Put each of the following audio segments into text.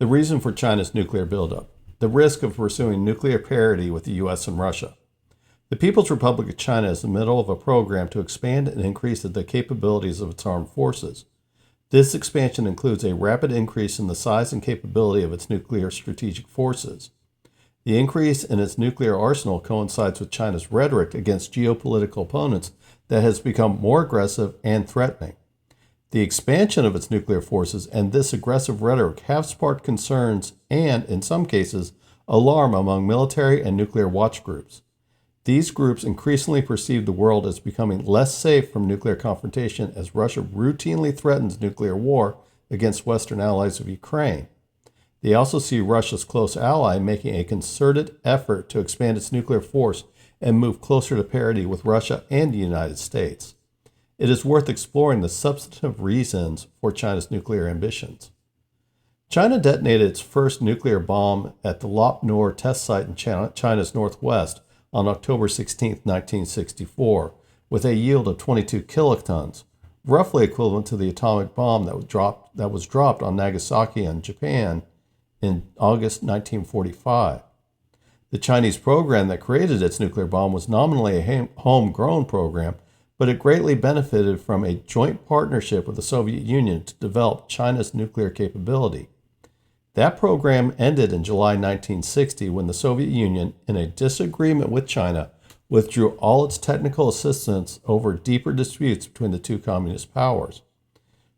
The reason for China's nuclear buildup. The risk of pursuing nuclear parity with the U.S. and Russia. The People's Republic of China is in the middle of a program to expand and increase the capabilities of its armed forces. This expansion includes a rapid increase in the size and capability of its nuclear strategic forces. The increase in its nuclear arsenal coincides with China's rhetoric against geopolitical opponents that has become more aggressive and threatening. The expansion of its nuclear forces and this aggressive rhetoric have sparked concerns and, in some cases, alarm among military and nuclear watch groups. These groups increasingly perceive the world as becoming less safe from nuclear confrontation as Russia routinely threatens nuclear war against Western allies of Ukraine. They also see Russia's close ally making a concerted effort to expand its nuclear force and move closer to parity with Russia and the United States. It is worth exploring the substantive reasons for China's nuclear ambitions. China detonated its first nuclear bomb at the Lop Nor test site in China's northwest on October 16, 1964, with a yield of 22 kilotons, roughly equivalent to the atomic bomb that was dropped on Nagasaki in Japan in August 1945. The Chinese program that created its nuclear bomb was nominally a homegrown program, but it greatly benefited from a joint partnership with the Soviet Union to develop China's nuclear capability. That program ended in July 1960 when the Soviet Union, in a disagreement with China, withdrew all its technical assistance over deeper disputes between the two communist powers.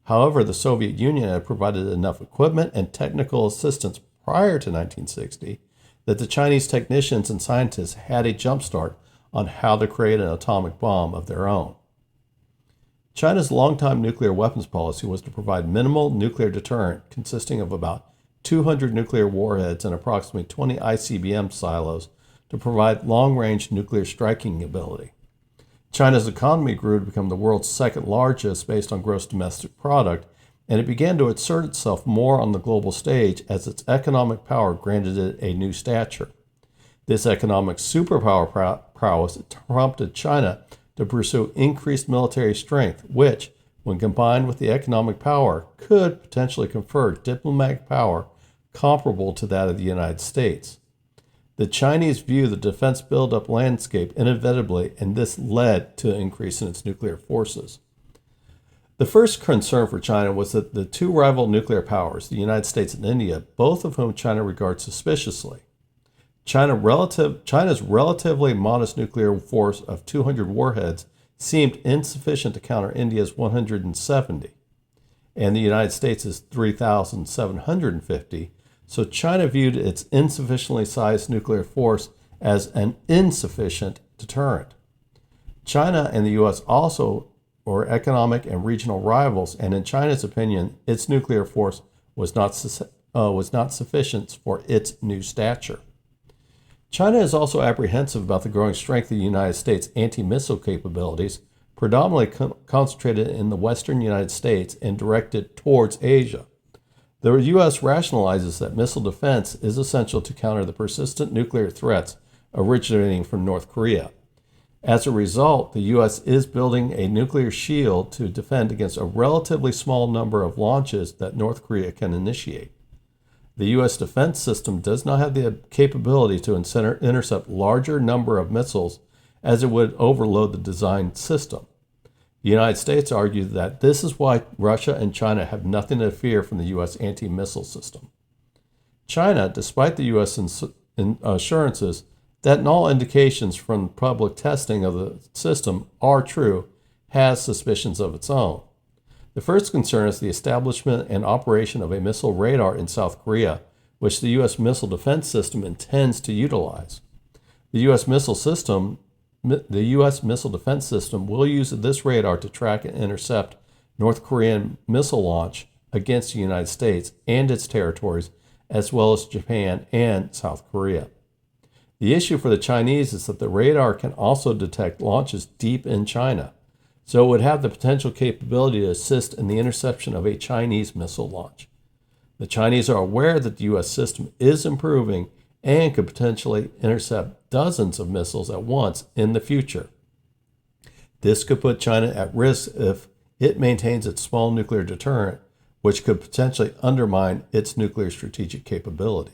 However, the Soviet Union had provided enough equipment and technical assistance prior to 1960 that the Chinese technicians and scientists had a jump start on how to create an atomic bomb of their own. China's longtime nuclear weapons policy was to provide minimal nuclear deterrent consisting of about 200 nuclear warheads and approximately 20 ICBM silos to provide long-range nuclear striking ability. China's economy grew to become the world's second largest based on gross domestic product, and it began to assert itself more on the global stage as its economic power granted it a new stature. This economic superpower prowess prompted China to pursue increased military strength, which, when combined with the economic power, could potentially confer diplomatic power comparable to that of the United States. The Chinese view the defense buildup landscape inevitably, and this led to an increase in its nuclear forces. The first concern for China was that the two rival nuclear powers, the United States and India, both of whom China regards suspiciously. China's relatively modest nuclear force of 200 warheads seemed insufficient to counter India's 170, and the United States' 3,750, so China viewed its insufficiently sized nuclear force as an insufficient deterrent. China and the U.S. also were economic and regional rivals, and in China's opinion, its nuclear force was not sufficient for its new stature. China is also apprehensive about the growing strength of the United States' anti-missile capabilities, predominantly concentrated in the western United States and directed towards Asia. The U.S. rationalizes that missile defense is essential to counter the persistent nuclear threats originating from North Korea. As a result, the U.S. is building a nuclear shield to defend against a relatively small number of launches that North Korea can initiate. The U.S. defense system does not have the capability to intercept larger number of missiles as it would overload the design system. The United States argued that this is why Russia and China have nothing to fear from the U.S. anti-missile system. China, despite the U.S. assurances that in all indications from public testing of the system are true, has suspicions of its own. The first concern is the establishment and operation of a missile radar in South Korea, which the U.S. missile defense system intends to utilize. The U.S. missile defense system will use this radar to track and intercept North Korean missile launch against the United States and its territories, as well as Japan and South Korea. The issue for the Chinese is that the radar can also detect launches deep in China, so it would have the potential capability to assist in the interception of a Chinese missile launch. The Chinese are aware that the U.S. system is improving and could potentially intercept dozens of missiles at once in the future. This could put China at risk if it maintains its small nuclear deterrent, which could potentially undermine its nuclear strategic capability.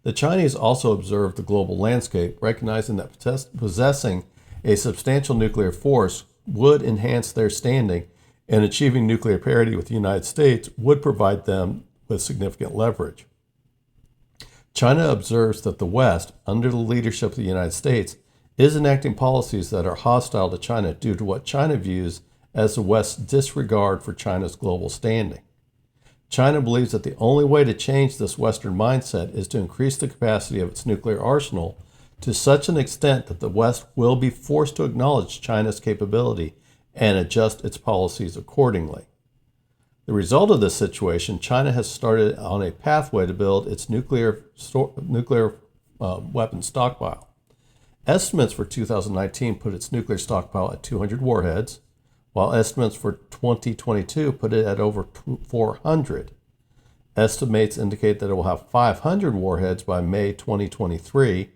The Chinese also observed the global landscape, recognizing that possessing a substantial nuclear force would enhance their standing, and achieving nuclear parity with the United States would provide them with significant leverage. China observes that the West, under the leadership of the United States, is enacting policies that are hostile to China due to what China views as the West's disregard for China's global standing. China believes that the only way to change this Western mindset is to increase the capacity of its nuclear arsenal to such an extent that the West will be forced to acknowledge China's capability and adjust its policies accordingly. The result of this situation, China has started on a pathway to build its nuclear weapon stockpile. Estimates for 2019 put its nuclear stockpile at 200 warheads, while estimates for 2022 put it at over 400. Estimates indicate that it will have 500 warheads by May 2023,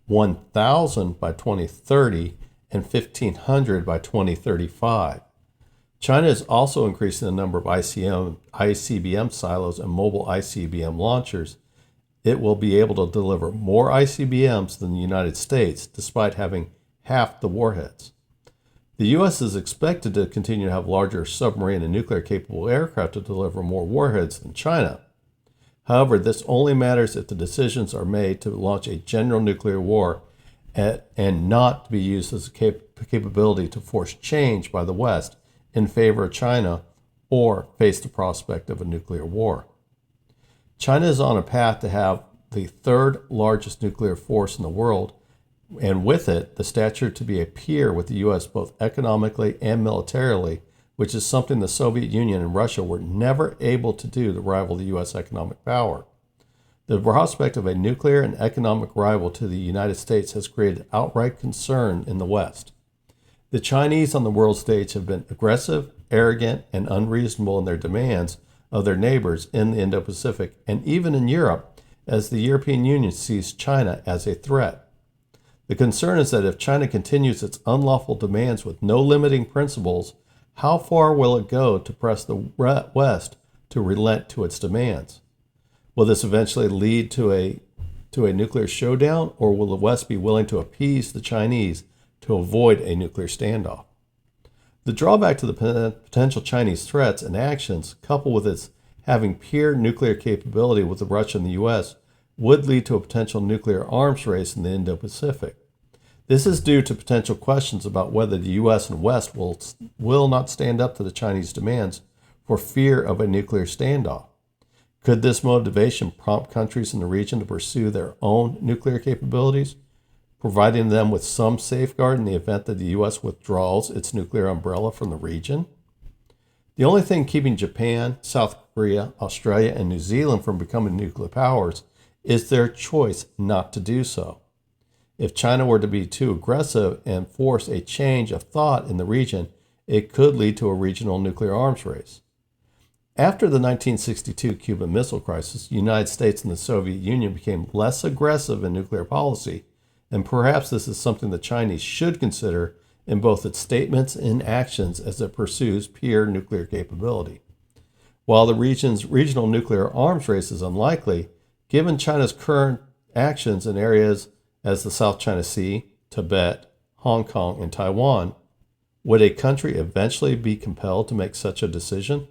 1,000 by 2030, and 1,500 by 2035. China is also increasing the number of ICBM silos and mobile ICBM launchers. It will be able to deliver more ICBMs than the United States, despite having half the warheads. The U.S. is expected to continue to have larger submarine and nuclear-capable aircraft to deliver more warheads than China. However, this only matters if the decisions are made to launch a general nuclear war and not to be used as a capability to force change by the West in favor of China or face the prospect of a nuclear war. China is on a path to have the third largest nuclear force in the world, and with it, the stature to be a peer with the U.S. both economically and militarily, which is something the Soviet Union and Russia were never able to do to rival the U.S. economic power. The prospect of a nuclear and economic rival to the United States has created outright concern in the West. The Chinese on the world stage have been aggressive, arrogant, and unreasonable in their demands of their neighbors in the Indo-Pacific and even in Europe, as the European Union sees China as a threat. The concern is that if China continues its unlawful demands with no limiting principles, how far will it go to press the West to relent to its demands? Will this eventually lead to a nuclear showdown, or will the West be willing to appease the Chinese to avoid a nuclear standoff? The drawback to the potential Chinese threats and actions, coupled with its having peer nuclear capability with the Russia and the U.S., would lead to a potential nuclear arms race in the Indo-Pacific. This is due to potential questions about whether the U.S. and West will not stand up to the Chinese demands for fear of a nuclear standoff. Could this motivation prompt countries in the region to pursue their own nuclear capabilities, providing them with some safeguard in the event that the U.S. withdraws its nuclear umbrella from the region? The only thing keeping Japan, South Korea, Australia, and New Zealand from becoming nuclear powers is their choice not to do so. If China were to be too aggressive and force a change of thought in the region, it could lead to a regional nuclear arms race. After the 1962 Cuban Missile Crisis, the United States and the Soviet Union became less aggressive in nuclear policy, and perhaps this is something the Chinese should consider in both its statements and actions as it pursues peer nuclear capability. While the region's regional nuclear arms race is unlikely, given China's current actions in areas as the South China Sea, Tibet, Hong Kong, and Taiwan, would a country eventually be compelled to make such a decision?